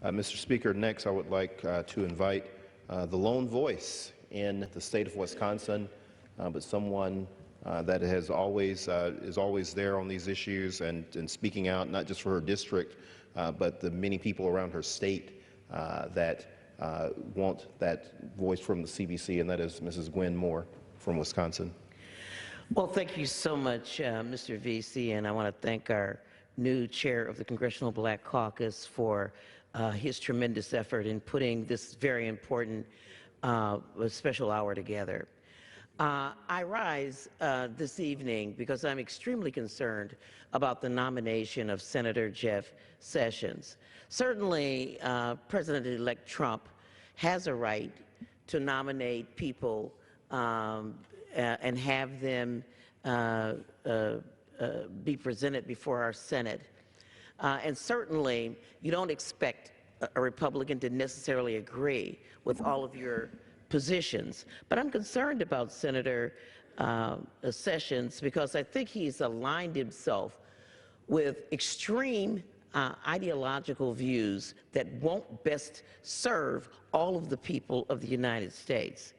Mr. Speaker, next I would like to invite the lone voice in the state of Wisconsin, but someone that has always is always there on these issues and speaking out, not just for her district, but the many people around her state that want that voice from the CBC, and that is Mrs. Gwen Moore from Wisconsin. Well, thank you so much, Mr. VC, and I want to thank our new chair of the Congressional Black Caucus for his tremendous effort in putting this very important special hour together. I rise this evening because I'm extremely concerned about the nomination of Senator Jeff Sessions. Certainly, President-elect Trump has a right to nominate people and have them be presented before our Senate. And certainly, you don't expect a Republican to necessarily agree with all of your positions. But I'm concerned about Senator Sessions because I think he's aligned himself with extreme ideological views that won't best serve all of the people of the United States.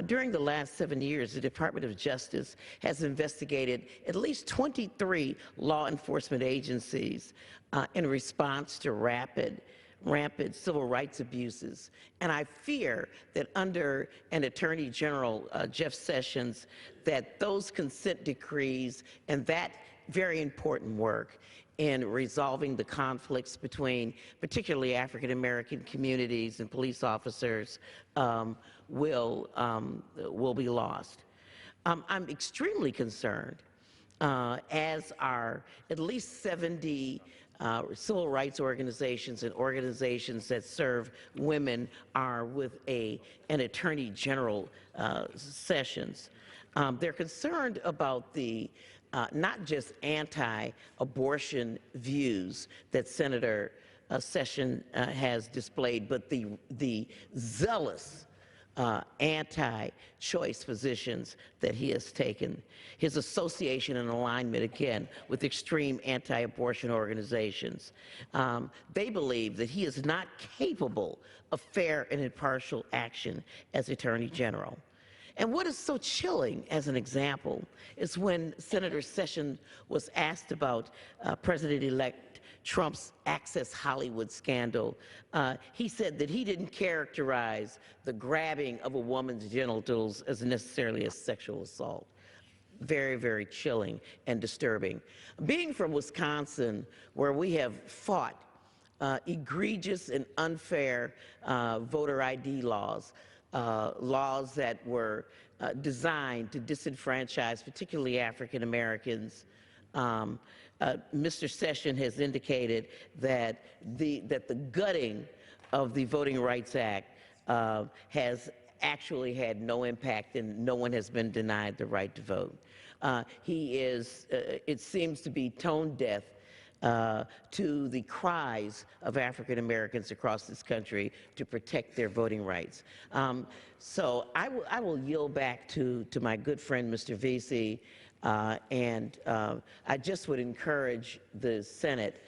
During the last 7 years, the Department of Justice has investigated at least 23 law enforcement agencies in response to rampant civil rights abuses. And I fear that under an Attorney General, Jeff Sessions, that those consent decrees and that very important work in resolving the conflicts between particularly African American communities and police officers will be lost. I'm extremely concerned, as are at least 70 civil rights organizations and organizations that serve women are with an Attorney General Sessions. They're concerned about the not just anti-abortion views that Senator Sessions has displayed, but the zealous anti-choice positions that he has taken. His association and alignment, again, with extreme anti-abortion organizations. They believe that he is not capable of fair and impartial action as Attorney General. And what is so chilling, as an example, is when Senator Sessions was asked about President-elect Trump's Access Hollywood scandal, he said that he didn't characterize the grabbing of a woman's genitals as necessarily a sexual assault. Very, very chilling and disturbing. Being from Wisconsin, where we have fought egregious and unfair voter ID laws, laws that were designed to disenfranchise particularly African Americans. Mr. Sessions has indicated that the gutting of the Voting Rights Act has actually had no impact, and no one has been denied the right to vote. He is, it seems to be tone deaf to the cries of African Americans across this country to protect their voting rights. So I will yield back to my good friend, Mr. Vesey, and I just would encourage the Senate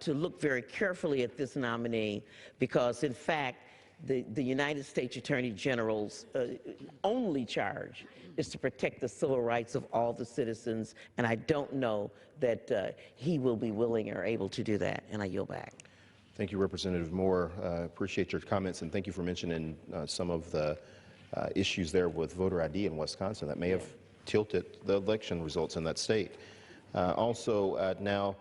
to look very carefully at this nominee, because in fact, the United States Attorney General's only charge is to protect the civil rights of all the citizens, and I don't know that he will be willing or able to do that, and I yield back. Thank you, Representative Moore. Appreciate your comments, and thank you for mentioning some of the issues there with voter ID in Wisconsin that may have tilted the election results in that state. Also, now